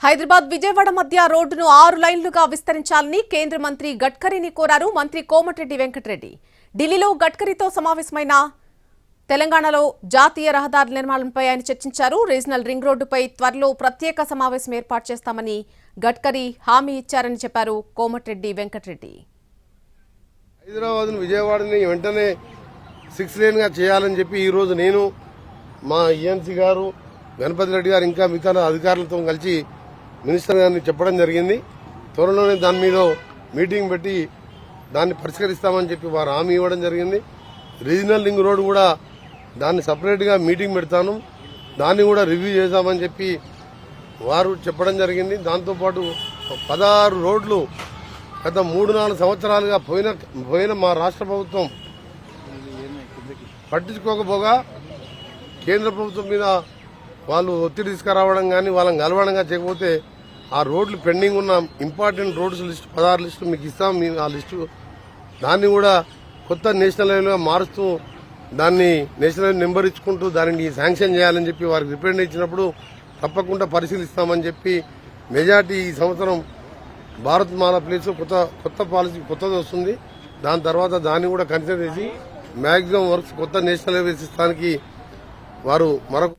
హైదరాబాద్ విజయవాడ మధ్య రోడ్డును 6 లైన్లుగా విస్తరించాలని కేంద్ర మంత్రి గడ్కరీని కోరారు మంత్రి కోమటిరెడ్డి వెంకటరెడ్డి. ఢిల్లీలో గడ్కరీతో సమావేశమైన తెలంగాణలో జాతీయ రహదారుల నిర్మాణంపై ఆయన చర్చించారు. రీజనల్ రింగ్ రోడ్డుపై త్వరలో ప్రత్యేక సమావేశం ఏర్పాటు చేస్తామని గడ్కరీ హామీ ఇచ్చారని చెప్పారు కోమటిరెడ్డి వెంకటరెడ్డి. హైదరాబాద్ విజయవాడని వెంటనే 6 లేన్ గా చేయాలని చెప్పి ఈ రోజు నేను మా ఈఎన్సీ గారు గణపతి రెడ్డి గారు ఇంకా మిగతా అధికారులతో కలిసి మినిస్టర్ గారిని చెప్పడం జరిగింది. త్వరలోనే దాని మీద మీటింగ్ పెట్టి దాన్ని పరిష్కరిస్తామని చెప్పి వారు హామీ ఇవ్వడం జరిగింది. రీజనల్ రింగ్ రోడ్ కూడా దాన్ని సపరేట్ గా మీటింగ్ పెడతాను, దాన్ని కూడా రివ్యూ చేద్దామని చెప్పి వారు చెప్పడం జరిగింది. దాంతోపాటు 16 రోడ్లు గత 3-4 సంవత్సరాలుగా పోయిన మా రాష్ట్ర ప్రభుత్వం పట్టించుకోకపోగా కేంద్ర ప్రభుత్వం మీద వాళ్ళు ఒత్తిడి తీసుకురావడం కానీ వాళ్ళని కలవడంగా చేయకపోతే ఆ రోడ్లు పెండింగ్ ఉన్న ఇంపార్టెంట్ రోడ్స్ లిస్టు 16 లిస్టు మీకు ఇస్తాం. మేము ఆ లిస్టు దాన్ని కూడా కొత్త నేషనల్ హైవేగా మారుస్తూ దాన్ని నేషనల్ హైవే నెంబర్ ఇచ్చుకుంటూ దానిని శాంక్షన్ చేయాలని చెప్పి వారికి రిప్రజెంట్ ఇచ్చినప్పుడు తప్పకుండా పరిశీలిస్తామని చెప్పి మెజార్టీ ఈ సంవత్సరం భారత్ మాల ప్లేస్ కొత్త పాలసీ కొత్తది వస్తుంది. దాని తర్వాత దాన్ని కూడా కన్సిడర్ చేసి మ్యాక్సిమం వర్క్స్ కొత్త నేషనల్ హైవేస్ ఇస్తానికి వారు మరొక